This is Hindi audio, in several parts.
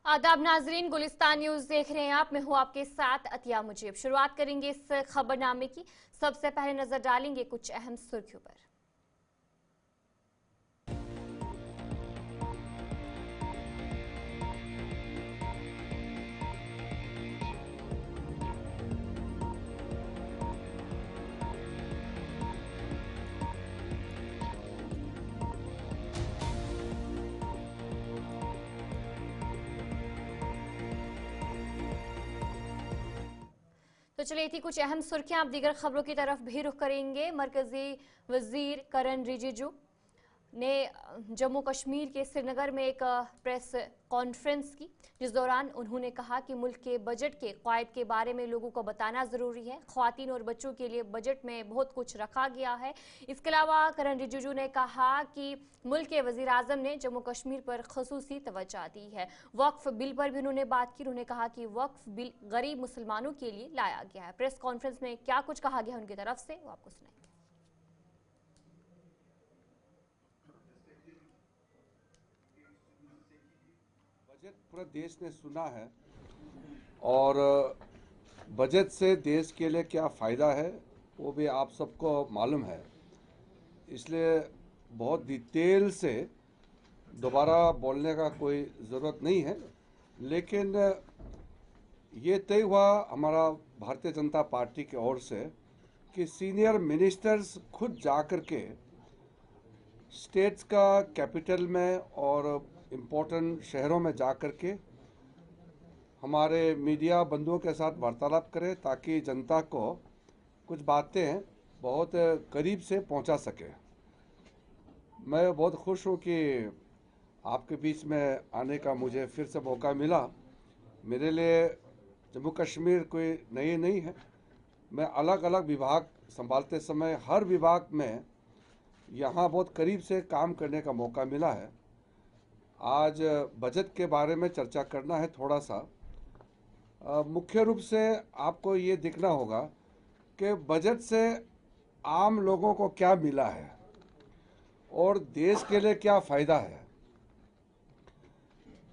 आदाब नाजरीन, गुलिस्तान न्यूज देख रहे हैं आप। मैं हूं आपके साथ अतिया मुजीब। शुरुआत करेंगे इस खबरनामे की। सबसे पहले नजर डालेंगे कुछ अहम सुर्खियों पर। तो चलिए थी कुछ अहम सुर्खियां। आप दीगर खबरों की तरफ भी रुख करेंगे। मरकजी वजीर किरण रिजिजू ने जम्मू कश्मीर के श्रीनगर में एक प्रेस कॉन्फ्रेंस की, जिस दौरान उन्होंने कहा कि मुल्क के बजट के क़वायद के बारे में लोगों को बताना ज़रूरी है। ख़वातीन और बच्चों के लिए बजट में बहुत कुछ रखा गया है। इसके अलावा किरण रिजिजू ने कहा कि मुल्क के वज़ीर आज़म ने जम्मू कश्मीर पर ख़ुसूसी तवज्जो दी है। वक्फ बिल पर भी उन्होंने बात की। उन्होंने कहा कि वक्फ बिल गरीब मुसलमानों के लिए लाया गया है। प्रेस कॉन्फ्रेंस में क्या कुछ कहा गया उनकी तरफ से, वो आपको सुनाएंगे। बजट पूरा देश ने सुना है और बजट से देश के लिए क्या फ़ायदा है वो भी आप सबको मालूम है। इसलिए बहुत डिटेल से दोबारा बोलने का कोई ज़रूरत नहीं है, लेकिन ये तय हुआ हमारा भारतीय जनता पार्टी की ओर से कि सीनियर मिनिस्टर्स खुद जाकर के स्टेट्स का कैपिटल में और इम्पोर्टेंट शहरों में जाकर के हमारे मीडिया बंधुओं के साथ वार्तालाप करें, ताकि जनता को कुछ बातें बहुत करीब से पहुंचा सके। मैं बहुत खुश हूं कि आपके बीच में आने का मुझे फिर से मौका मिला। मेरे लिए जम्मू कश्मीर कोई नई नहीं है। मैं अलग अलग विभाग संभालते समय हर विभाग में यहाँ बहुत करीब से काम करने का मौका मिला है। आज बजट के बारे में चर्चा करना है थोड़ा सा। मुख्य रूप से आपको ये दिखना होगा कि बजट से आम लोगों को क्या मिला है और देश के लिए क्या फ़ायदा है।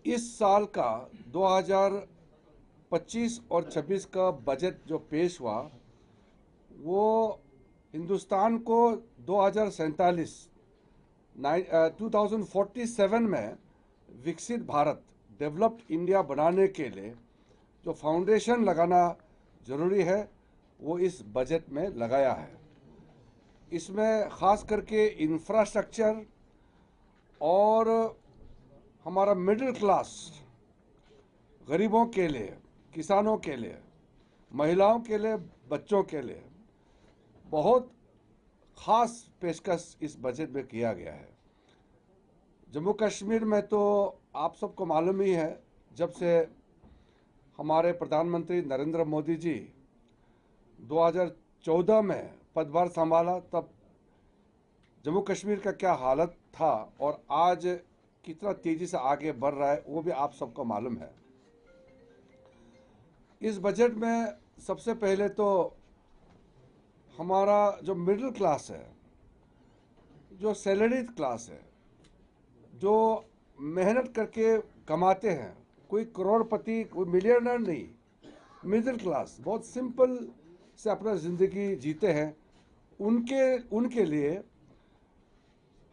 इस साल का 2025 और 26 का बजट जो पेश हुआ वो हिंदुस्तान को 2047 में विकसित भारत, डेवलप्ड इंडिया बनाने के लिए जो फाउंडेशन लगाना ज़रूरी है वो इस बजट में लगाया है। इसमें ख़ास करके इंफ्रास्ट्रक्चर और हमारा मिडिल क्लास, गरीबों के लिए, किसानों के लिए, महिलाओं के लिए, बच्चों के लिए बहुत ख़ास पेशकश इस बजट में किया गया है। जम्मू कश्मीर में तो आप सबको मालूम ही है, जब से हमारे प्रधानमंत्री नरेंद्र मोदी जी 2014 में पदभार संभाला, तब जम्मू कश्मीर का क्या हालत था और आज कितना तेजी से आगे बढ़ रहा है वो भी आप सबको मालूम है। इस बजट में सबसे पहले तो हमारा जो मिडिल क्लास है, जो सैलरीड क्लास है, जो मेहनत करके कमाते हैं, कोई करोड़पति, कोई मिलियनर नहीं, मिडिल क्लास बहुत सिंपल से अपना ज़िंदगी जीते हैं, उनके लिए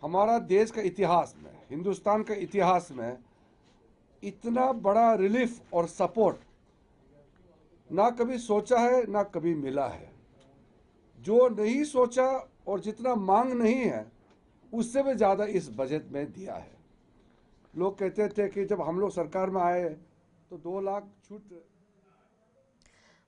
हमारा देश का इतिहास में, हिंदुस्तान का इतिहास में इतना बड़ा रिलीफ और सपोर्ट ना कभी सोचा है ना कभी मिला है। जो नहीं सोचा और जितना मांग नहीं है उससे भी ज़्यादा इस बजट में दिया है। लोग कहते थे कि जब हम लोग सरकार में आए तो 2 लाख छूट।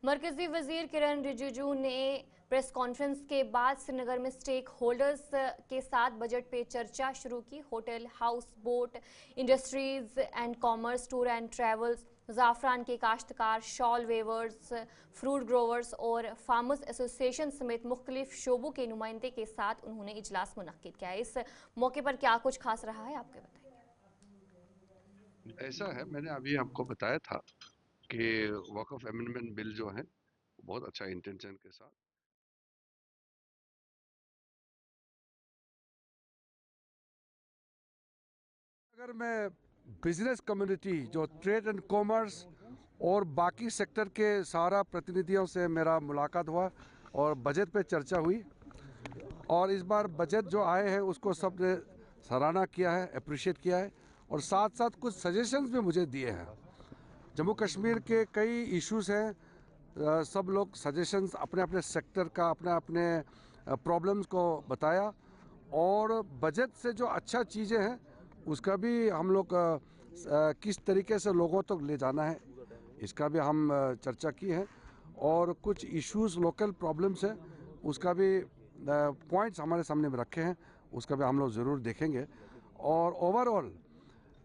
मरकजी वजीर किरण रिजिजू ने प्रेस कॉन्फ्रेंस के बाद श्रीनगर में स्टेक होल्डर्स के साथ बजट पे चर्चा शुरू की। Hotel, house boat, industries and commerce, tour and travels, ज़ाफ़रान के काश्तकार, शॉल वेवर्स, फ्रूट ग्रोवर्स और फार्मर्स एसोसिएशन समेत मुख्तलिफ शोबों के नुमाइंदे के साथ उन्होंने इजलास मुनक्किद किया। इस मौके पर क्या कुछ खास रहा है, आपके बताएंगे। ऐसा है, मैंने अभी आपको बताया था कि वक़्फ़ अमेंडमेंट बिल जो है बहुत अच्छा इंटेंशन के साथ अगर मैं बिजनेस कम्युनिटी, जो ट्रेड एंड कॉमर्स और बाकी सेक्टर के सारा प्रतिनिधियों से मेरा मुलाकात हुआ और बजट पे चर्चा हुई। और इस बार बजट जो आए हैं उसको सब ने सराहना किया है, अप्रिशिएट किया है और साथ साथ कुछ सजेशंस भी मुझे दिए हैं। जम्मू कश्मीर के कई इश्यूज हैं, सब लोग सजेशंस अपने अपने सेक्टर का, अपने अपने प्रॉब्लम्स को बताया और बजट से जो अच्छा चीज़ें हैं उसका भी हम लोग किस तरीके से लोगों तक ले जाना है इसका भी हम चर्चा की है और कुछ इश्यूज लोकल प्रॉब्लम्स हैं उसका भी पॉइंट्स हमारे सामने में रखे हैं, उसका भी हम लोग ज़रूर देखेंगे। और ओवरऑल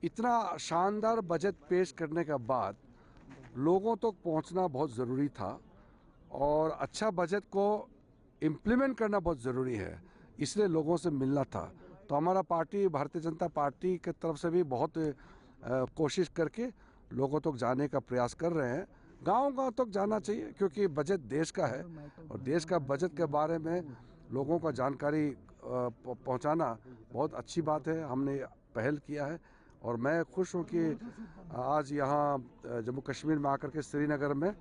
इतना शानदार बजट पेश करने के बाद लोगों तक पहुंचना बहुत ज़रूरी था और अच्छा बजट को इम्प्लीमेंट करना बहुत ज़रूरी है, इसलिए लोगों से मिलना था। तो हमारा पार्टी, भारतीय जनता पार्टी की तरफ से भी बहुत कोशिश करके लोगों तक जाने का प्रयास कर रहे हैं। गांव-गांव तक जाना चाहिए क्योंकि बजट देश का है और देश का बजट के बारे में लोगों का जानकारी पहुंचाना बहुत अच्छी बात है। हमने पहल किया है और मैं खुश हूं कि आज यहाँ जम्मू कश्मीर में आकर के श्रीनगर में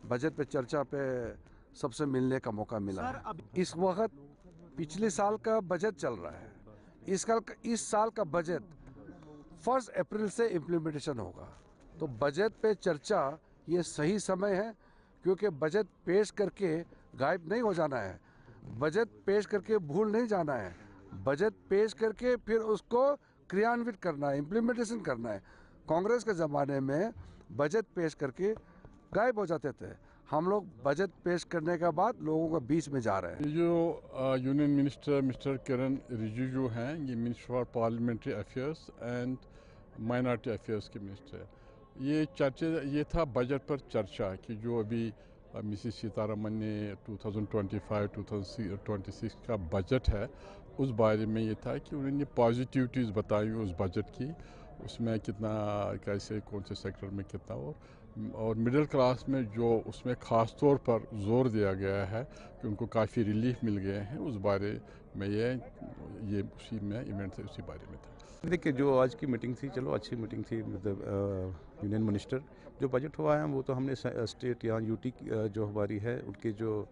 बजट पे चर्चा पे सबसे मिलने का मौका मिला है। इस वक्त पिछले साल का बजट चल रहा है, इस साल का बजट 1 अप्रैल से इम्प्लीमेंटेशन होगा। तो बजट पे चर्चा ये सही समय है क्योंकि बजट पेश करके गायब नहीं हो जाना है, बजट पेश करके भूल नहीं जाना है, बजट पेश करके फिर उसको क्रियान्वित करना है, इम्प्लीमेंटेशन करना है। कांग्रेस के ज़माने में बजट पेश करके गायब हो जाते थे, हम लोग बजट पेश करने के बाद लोगों के बीच में जा रहे हैं। ये जो यूनियन मिनिस्टर मिस्टर किरण रिजिजू हैं, ये minister for parliamentary affairs and minority affairs के मिनिस्टर हैं। ये था बजट पर चर्चा कि जो अभी मिसेस सीतारमन ने 2025-2026 का बजट है उस बारे में ये था कि उन्होंने पॉजिटिविटीज़ बताई उस बजट की, उसमें कितना कैसे कौन से सेक्टर में कितना और मिडिल क्लास में जो उसमें ख़ास तौर पर जोर दिया गया है कि उनको काफ़ी रिलीफ मिल गए हैं, उस बारे में ये उसी में इवेंट से उसी बारे में था। देखिए जो आज की मीटिंग थी, चलो अच्छी मीटिंग थी। मतलब यूनियन मिनिस्टर जो बजट हुआ है वो तो हमने स्टेट या यूटी जो हमारी है उनके जो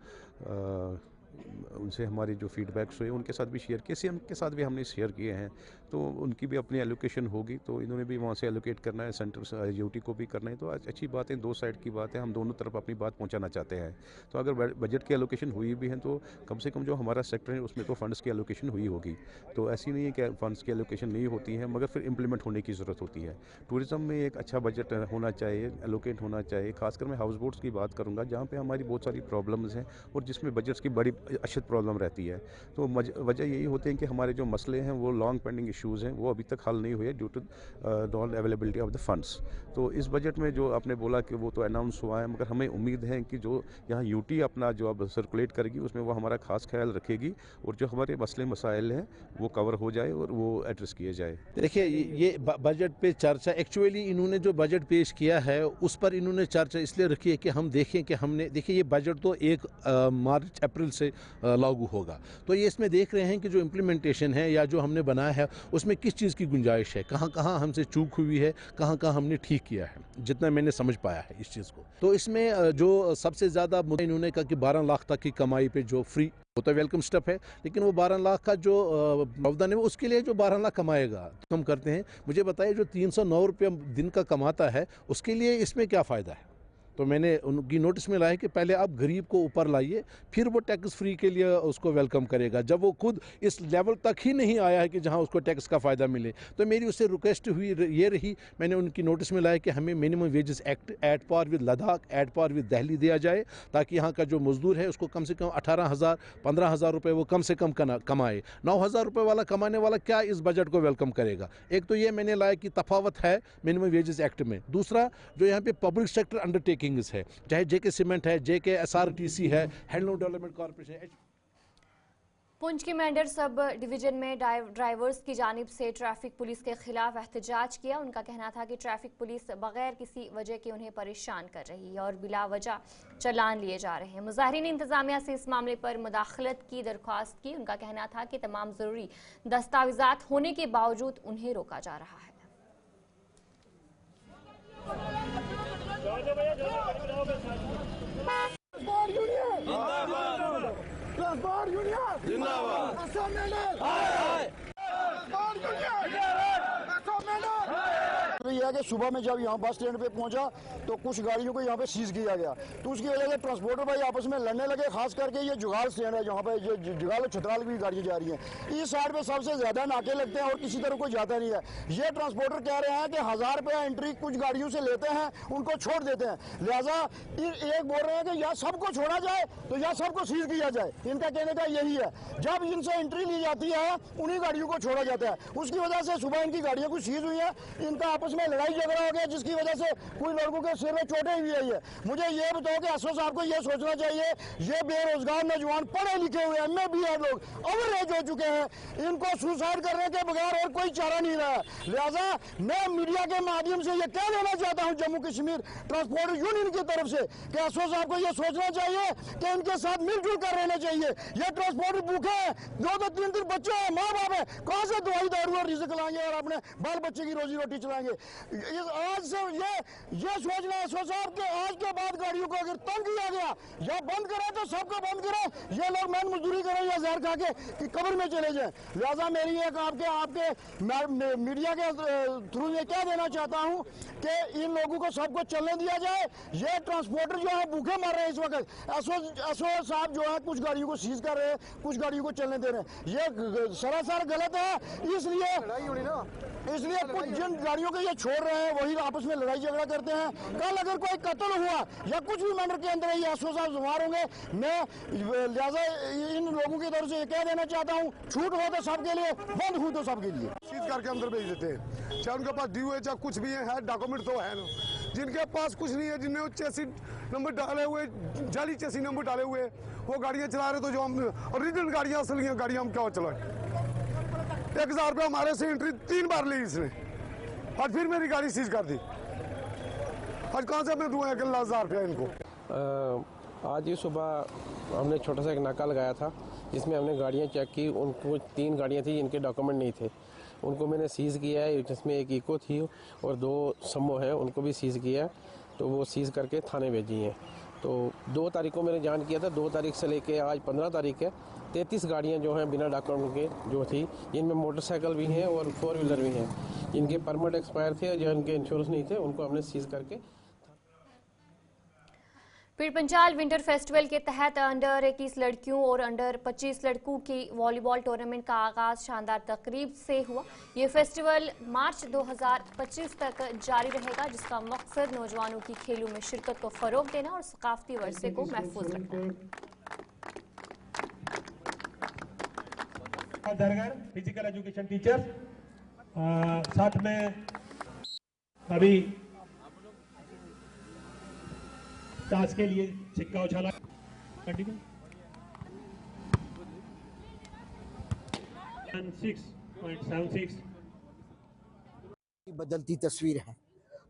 उनसे हमारे जो फीडबैक्स हुए उनके साथ भी शेयर किए, सीएम के साथ भी हमने शेयर किए हैं। तो उनकी भी अपनी एलोकेशन होगी तो इन्होंने भी वहाँ से एलोकेट करना है, सेंटर यूटी को भी करना है। तो अच्छी बात है, दो साइड की बात है, हम दोनों तरफ अपनी बात पहुँचाना चाहते हैं। तो अगर बजट की एलोकेशन हुई भी है तो कम से कम जो हमारा सेक्टर है उसमें तो फंड्स की एलोकेशन हुई होगी। तो ऐसी नहीं है कि फंड्स की एलोकेशन नहीं होती है, मगर फिर इम्प्लीमेंट होने की ज़रूरत होती है। टूरिज़्म में एक अच्छा बजट होना चाहिए, एलोकेट होना चाहिए। खासकर मैं हाउस बोट्स की बात करूँगा जहाँ पर हमारी बहुत सारी प्रॉब्लम्स हैं और जिसमें बजट्स की बड़ी अशद प्रॉब्लम रहती है। तो वजह यही होती है कि हमारे जो मसले हैं वो लॉन्ग पेंडिंग इश्यूज़ हैं, वो अभी तक हल नहीं हुए due to non availability of the funds. तो इस बजट में जो आपने बोला कि वो तो अनाउंस हुआ है, मगर हमें उम्मीद है कि जो यहाँ यूटी अपना जो अब सर्कुलेट करेगी उसमें वो हमारा खास ख्याल रखेगी और जो हमारे मसले मसाइल हैं वो कवर हो जाए और वो एड्रेस किए जाए। देखिए ये बजट पे चर्चा, एक्चुअली इन्होंने जो बजट पेश किया है उस पर इन्होंने चर्चा इसलिए रखी है कि हम देखें कि हमने देखिए ये बजट तो 1 मार्च अप्रैल से लागू होगा। तो ये इसमें देख रहे हैं कि जो इम्प्लीमेंटेशन है या जो हमने बनाया है उसमें किस चीज़ की गुंजाइश है, कहाँ कहाँ हमसे चूक हुई है, कहाँ कहाँ हमने ठीक किया है, जितना मैंने समझ पाया है इस चीज़ को। तो इसमें जो सबसे ज़्यादा मुद्दा इन्होंने कहा कि 12 लाख तक की कमाई पे जो फ्री, वो तो वेलकम स्टेप है, लेकिन वो 12 लाख का जो प्रावधान है उसके लिए जो 12 लाख कमाएगा कम करते हैं। मुझे बताइए जो 309 रुपये दिन का कमाता है उसके लिए इसमें क्या फ़ायदा है। तो मैंने उनकी नोटिस में लाया कि पहले आप गरीब को ऊपर लाइए, फिर वो टैक्स फ्री के लिए उसको वेलकम करेगा, जब वो खुद इस लेवल तक ही नहीं आया है कि जहां उसको टैक्स का फ़ायदा मिले। तो मेरी उससे रिक्वेस्ट हुई ये रही, मैंने उनकी नोटिस में लाया कि हमें minimum wages act at par with Ladakh, at par with Delhi दिया जाए, ताकि यहाँ का जो मजदूर है उसको कम से कम 18,000 15,000 रुपये वो कम से कम कमाए। 9,000 रुपये वाला कमाने वाला क्या इस बजट को वेलकम करेगा। एक तो ये मैंने लाया कि तफावत है मिनिमम वेजेस एक्ट में। दूसरा जो यहाँ पे पब्लिक सेक्टर अंडरटेकिंग है, चाहे जेके सीमेंट है, जेके एसआरटीसी है, हैंडलूम डेवलपमेंट कॉर्पोरेशन है। पुंछ के मेंढर सब डिवीजन में ड्राइवर्स की जानिब से ट्रैफिक पुलिस के खिलाफ एहतजाज किया। उनका कहना था कि ट्रैफिक पुलिस बगैर किसी वजह के उन्हें परेशान कर रही है और बिला वजह चालान लिए जा रहे हैं। मुजाहिरीन ने इंतजामिया से इस मामले पर मुदाखलत की दरख्वास्त की। उनका कहना था कि तमाम जरूरी दस्तावेजात होने के बावजूद उन्हें रोका जा रहा है। गया कि सुबह में जब यहाँ बस स्टैंड पे पहुंचा तो कुछ गाड़ियों को यहाँ पे सीज किया गया, तो उसकी वजह से ट्रांसपोर्टर भाई आपस में लड़ने लगे। खास करके ये जुगाल स्टैंड है जहाँ पे ये जुगाल और छतराल की गाड़ियाँ जा रही हैं, इस साइड पे सबसे ज्यादा नाके लगते हैं और किसी तरह कोई जाता नहीं है। ये ट्रांसपोर्टर कह रहे हैं कि 1000 रुपया एंट्री कुछ गाड़ियों से लेते हैं, उनको छोड़ देते हैं। लिहाजा एक बोल रहे हैं कि या सबको छोड़ा जाए तो या सबको सीज किया जाए। इनका कहने का यही है, जब इनसे एंट्री ली जाती है उन्हीं गाड़ियों को छोड़ा जाता है। उसकी वजह से सुबह इनकी गाड़ियां कुछ सीज हुई है, इनका आपस में लड़ाई झगड़ा हो गया, जिसकी वजह से कुछ लोगों के सिर में चोटें भी आई है। मुझे ये बताओ कि एसओ साहब को ये सोचना चाहिए, ये बेरोजगार नौजवान पढ़े लिखे हुए हैं, मैं भी लोग ओवरएज हो चुके हैं, इनको सुसाइड करने के बगैर और कोई चारा नहीं रहा है। लिहाजा मैं मीडिया के माध्यम से ये कह देना चाहता हूँ जम्मू कश्मीर ट्रांसपोर्ट यूनियन की तरफ से कि एसओ साहब को ये सोचना चाहिए कि इनके साथ मिलजुल कर रहना चाहिए। ये ट्रांसपोर्ट भूखे हैं, 2-2 3-3 बच्चे हैं, माँ बाप है, कहाँ से दवाई दारू और रिज़्क लाएंगे और अपने बाल बच्चे की रोजी रोटी चलाएंगे। आज से ये सोचना है एसओ साहब के आज के बाद गाड़ियों को अगर तंग किया गया या बंद करें तो सबको बंद करें, ये लोग मेहनत मजदूरी करें या जहर खा के कि कब्र में चले जाएं। लिहाजा मेरी एक आपके मीडिया के थ्रू ये क्या देना चाहता हूँ कि इन लोगों को सबको चलने दिया जाए। ये ट्रांसपोर्टर जो है भूखे मर रहे हैं इस वक्त, एसओ साहब जो है कुछ गाड़ियों को सीज कर रहे हैं, कुछ गाड़ियों को चलने दे रहे हैं, ये सरासर गलत है। इसलिए कुछ जिन गाड़ियों को ये छोड़ रहे हैं वही आपस में लड़ाई झगड़ा करते हैं। कल अगर कोई कत्ल हुआ या कुछ भी मैटर के अंदर ये एसओ साहब जुम्मेदार होंगे। मैं लिहाजा इन लोगों की तरफ से ये कह देना चाहता हूँ, छूट हो तो सबके लिए, बंद हो तो सबके लिए। सीज करके अंदर भेज देते हैं, चाहे उनके पास ड्यू है चाहे कुछ भी है डॉक्यूमेंट तो है ना। जिनके पास कुछ नहीं है, जिनने चेसी नंबर डाले हुए, जाली चेसी नंबर डाले हुए, वो गाड़ियाँ चला रहे, तो जो हम ओरिजिनल गाड़ियाँ असली गाड़ियाँ हम क्या चलाएं। 1000 रुपये हमारे से एंट्री 3 बार ली इसने, आज फिर मेरी गाड़ी सीज कर दी। आज कहाँ से मैं दूँ 1,00,000 रुपया इनको। आज ही सुबह हमने छोटा सा एक नाका लगाया था जिसमें हमने गाड़ियाँ चेक की। उनको 3 गाड़ियाँ थी जिनके डॉक्यूमेंट नहीं थे, उनको मैंने सीज़ किया है, जिसमें एक इको थी और 2 समो है, उनको भी सीज़ किया है। तो वो सीज़ करके थाने भेजी हैं। तो 2 तारीख को मैंने जान किया था, 2 तारीख से लेके आज 15 तारीख है, 33 गाड़ियाँ जो हैं बिना डॉक्यूमेंट के जो थी, जिनमें मोटरसाइकिल भी हैं और 4 व्हीलर भी हैं, जिनके परमिट एक्सपायर थे, जिनके इंश्योरेंस नहीं थे, उनको हमने सीज़ करके। पीर पंजाल विंटर फेस्टिवल के तहत अंडर 21 लड़कियों और अंडर 25 लड़कों की वॉलीबॉल टूर्नामेंट का आगाज शानदार तकरीब से हुआ। ये फेस्टिवल मार्च 2025 तक जारी रहेगा, जिसका मकसद नौजवानों की खेलों में शिरकत को फरोग देना और सकाफती वर्से को महफूज रखना है। फिजिकल एजुकेशन टीचर साथ में अभी टास्क के लिए सिक्का उछाला। कंटिन्यू 6.76 बदलती तस्वीर है।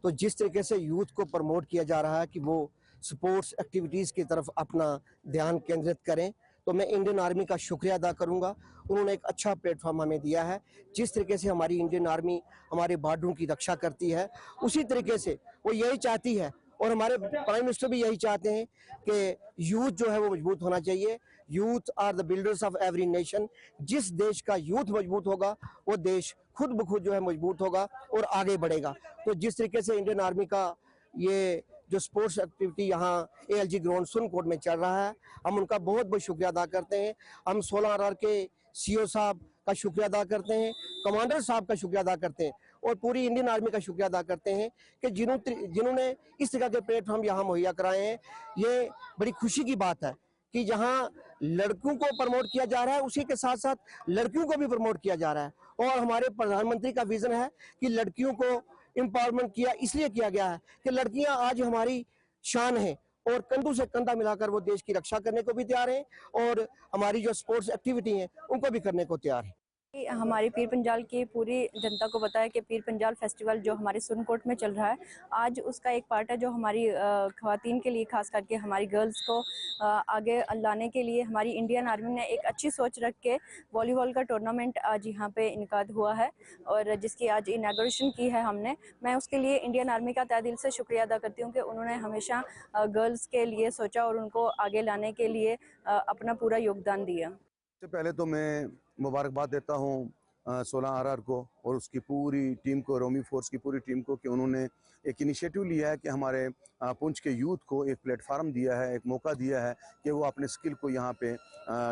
तो जिस तरीके से यूथ को प्रमोट किया जा रहा है कि वो स्पोर्ट्स एक्टिविटीज़ की तरफ अपना ध्यान केंद्रित करें, तो मैं इंडियन आर्मी का शुक्रिया अदा करूंगा। उन्होंने एक अच्छा प्लेटफॉर्म हमें दिया है। जिस तरीके से हमारी इंडियन आर्मी हमारे बॉर्डरों की रक्षा करती है, उसी तरीके से वो यही चाहती है और हमारे प्राइम मिनिस्टर भी यही चाहते हैं कि यूथ जो है वो मजबूत होना चाहिए। Youth are the builders of every nation. जिस देश का यूथ मजबूत होगा वो देश खुद ब खुद जो है मजबूत होगा और आगे बढ़ेगा। तो जिस तरीके से इंडियन आर्मी का ये जो स्पोर्ट्स एक्टिविटी यहाँ ALG ग्राउंड सुनकोट में चल रहा है, हम उनका बहुत बहुत शुक्रिया अदा करते हैं। हम 16 RR के CO साहब का शुक्रिया अदा करते हैं, कमांडर साहब का शुक्रिया अदा करते हैं और पूरी इंडियन आर्मी का शुक्रिया अदा करते हैं कि जिन्होंने इस तरह के प्लेटफॉर्म यहाँ मुहैया कराए हैं। ये बड़ी खुशी की बात है कि जहाँ लड़कों को प्रमोट किया जा रहा है, उसी के साथ साथ लड़कियों को भी प्रमोट किया जा रहा है। और हमारे प्रधानमंत्री का विजन है कि लड़कियों को एम्पावरमेंट किया इसलिए किया गया है कि लड़कियां आज हमारी शान है और कंधों से कंधा मिलाकर वो देश की रक्षा करने को भी तैयार हैं और हमारी जो स्पोर्ट्स एक्टिविटी हैं उनको भी करने को तैयार है। हमारी पीर पंजाल की पूरी जनता को बताया कि पीर पंजाल फेस्टिवल जो हमारे सुनकोट में चल रहा है, आज उसका एक पार्ट है जो हमारी ख़वातीन के लिए, खास करके हमारी गर्ल्स को आगे लाने के लिए हमारी इंडियन आर्मी ने एक अच्छी सोच रख के वॉलीबॉल का टूर्नामेंट आज यहाँ पे इनकाद हुआ है और जिसकी आज इनागोरेशन की है हमने। मैं उसके लिए इंडियन आर्मी का तहे दिल से शुक्रिया अदा करती हूँ कि उन्होंने हमेशा गर्ल्स के लिए सोचा और उनको आगे लाने के लिए अपना पूरा योगदान दिया। सबसे पहले तो मैं मुबारकबाद देता हूँ 16 RR को और उसकी पूरी टीम को, रोमी फोर्स की पूरी टीम को, कि उन्होंने एक इनिशिएटिव लिया है कि हमारे पुंछ के यूथ को एक प्लेटफार्म दिया है, एक मौका दिया है कि वो अपने स्किल को यहाँ पे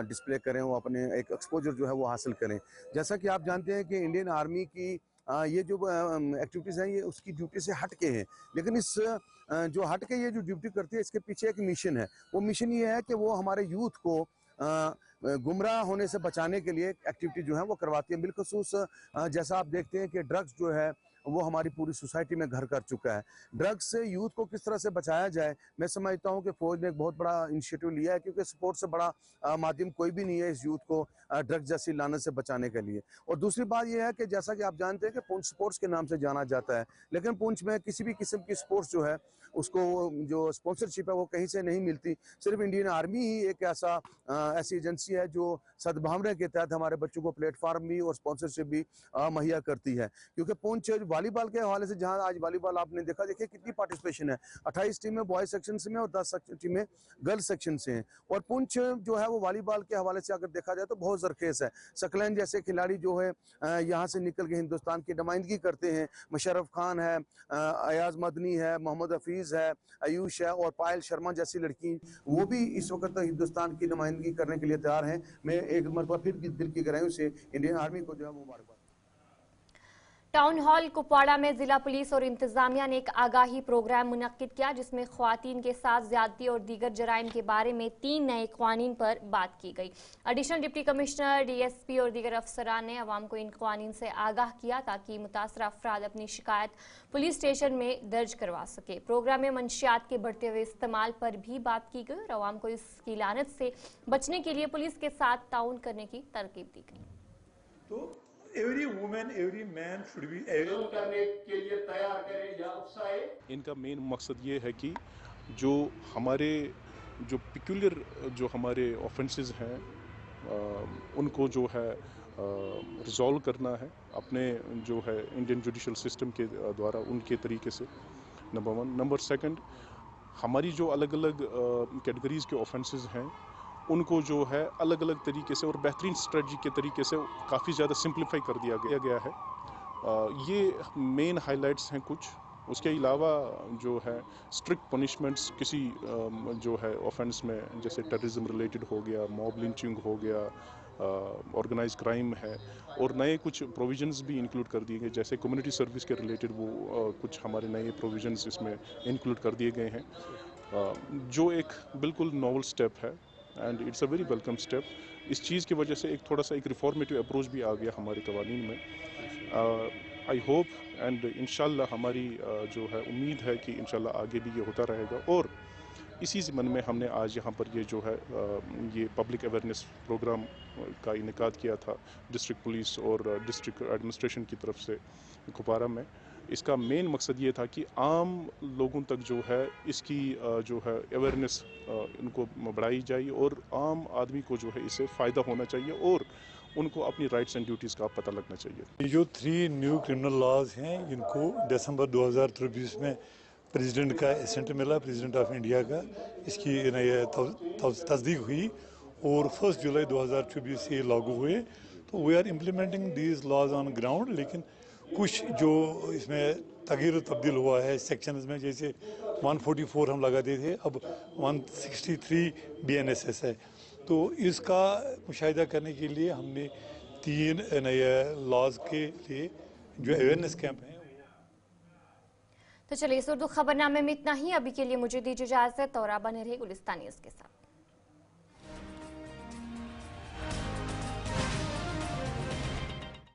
डिस्प्ले करें, वो अपने एक एक्सपोजर जो है वो हासिल करें। जैसा कि आप जानते हैं कि इंडियन आर्मी की ये जो एक्टिविटीज़ हैं ये उसकी ड्यूटी से हट के हैं, लेकिन इस जो हट के ये जो ड्यूटी करती है इसके पीछे एक मिशन है। वो मिशन ये है कि वो हमारे यूथ को गुमराह होने से बचाने के लिए एक्टिविटी जो है वो करवाती है। बिलखसूस जैसा आप देखते हैं कि ड्रग्स जो है वो हमारी पूरी सोसाइटी में घर कर चुका है। ड्रग्स से यूथ को किस तरह से बचाया जाए, मैं समझता हूं कि फौज ने एक बहुत बड़ा इनिशिएटिव लिया है, क्योंकि स्पोर्ट्स से बड़ा माध्यम कोई भी नहीं है इस यूथ को ड्रग्स जैसी लानत से बचाने के लिए। और दूसरी बात यह है कि जैसा कि आप जानते हैं कि पुंछ स्पोर्ट्स के नाम से जाना जाता है, लेकिन पुंछ में किसी भी किस्म की स्पोर्ट्स जो है उसको जो स्पॉन्सरशिप है वो कहीं से नहीं मिलती। सिर्फ इंडियन आर्मी ही एक ऐसी एजेंसी है जो सद्भावना के तहत हमारे बच्चों को प्लेटफार्म भी और स्पॉन्सरशिप भी मुहैया करती है। क्योंकि पुंछ वॉलीबॉल के हवाले से, जहां आज वॉलीबॉल आपने देखा, देखिए कितनी पार्टिसिपेशन है, 28 टीमें बॉयज सेक्शन से में और 10 टीमें गर्ल्स सेक्शन से हैं। और पुंछ जो है वो वॉलीबॉल के हवाले से अगर देखा जाए तो बहुत जरखेज है। सकलैन जैसे खिलाड़ी जो है यहाँ से निकल के हिंदुस्तान की नुमाइंदगी करते हैं। मुशर्रफ खान है, अयाज मदनी है, मोहम्मद हफीज है, आयुष है और पायल शर्मा जैसी लड़की, वो भी इस वक्त हिंदुस्तान की नुमाइंदगी करने के लिए तैयार हैं। मैं एक मरतबा फिर दिल की गहराइयों से इंडियन आर्मी को जो है वो मुबारकबाद। टाउन हॉल कुपवाड़ा में जिला पुलिस और इंतजामिया ने एक आगाही प्रोग्राम मुनक्किद किया, जिसमें ख्वातीन के साथ ज्यादती और दीगर जराइम के बारे में 3 नए कानून पर बात की गई। एडिशनल डिप्टी कमिश्नर, DSP और दीगर अफसरान ने अवाम को इन कानून से आगाह किया ताकि मुतासरा अफराद अपनी शिकायत पुलिस स्टेशन में दर्ज करवा सके। प्रोग्राम में मंशियात के बढ़ते हुए इस्तेमाल पर भी बात की गई और अवाम को इसकी लानत से बचने के लिए पुलिस के साथ ताउन करने की तरकीब दी गई। तो every women, every man should be करने के लिए तैयार करें या उत्साहे। इनका मेन मकसद ये है कि जो हमारे जो पिक्यूलियर जो हमारे ऑफेंसेस हैं उनको जो है रिजॉल्व करना है अपने जो है इंडियन जुडिशल सिस्टम के द्वारा, उनके तरीके से, नंबर 1। नंबर 2, हमारी जो अलग अलग कैटेगरीज के ऑफेंसेस हैं उनको जो है अलग अलग तरीके से और बेहतरीन स्ट्रेटजी के तरीके से काफ़ी ज़्यादा सिंप्लीफाई कर दिया गया है। ये मेन हाइलाइट्स हैं कुछ। उसके अलावा जो है स्ट्रिक्ट पनिशमेंट्स किसी जो है ऑफेंस में, जैसे टेररिज्म रिलेटेड हो गया, मॉब लिंचिंग हो गया, ऑर्गेनाइज क्राइम है, और नए कुछ प्रोविजंस भी इंक्लूड कर दिए गए, जैसे कम्युनिटी सर्विस के रिलेटेड वो कुछ हमारे नए प्रोविजंस इसमें इंक्लूड कर दिए गए हैं, जो एक बिल्कुल नॉवल स्टेप है and it's a very welcome step. इस चीज़ की वजह से एक थोड़ा सा एक रिफॉर्मेटिव अप्रोच भी आ गया हमारे कवानीन में। आई होप एंड इंशाल्लाह हमारी जो है उम्मीद है कि इंशाल्लाह आगे भी ये होता रहेगा। और इसी ज़मन में हमने आज यहाँ पर ये जो है ये पब्लिक अवेयरनेस प्रोग्राम का इनेकाद किया था डिस्ट्रिक्ट पुलिस और डिस्ट्रिक्ट एडमिनिस्ट्रेशन की तरफ से कुपवाड़ा में। इसका मेन मकसद ये था कि आम लोगों तक जो है इसकी जो है अवेयरनेस इनको बढ़ाई जाए और आम आदमी को जो है इससे फ़ायदा होना चाहिए और उनको अपनी राइट्स एंड ड्यूटीज़ का पता लगना चाहिए। जो 3 न्यू क्रिमिनल लॉज हैं इनको दिसंबर 2023 में प्रेसिडेंट का एसेंट मिला, प्रेसिडेंट ऑफ इंडिया का, इसकी तस्दीक हुई और 1 जुलाई 2024 से लागू हुए। तो we are implementing these laws on ground. लेकिन कुछ जो इसमें तगीर तब्दील हुआ है सेक्शंस में, जैसे 144 हम लगाते थे, अब 163 BNSS है। तो इसका मुशाहिदा करने के लिए हमने 3 नए लॉज के लिए जो अवेयरनेस कैंप हैं। तो चलिए इस उर्दू खबरनामे में इतना ही। अभी के लिए मुझे दीजिए इजाजत और आप बने रहिए गुलिस्तान न्यूज़ के साथ।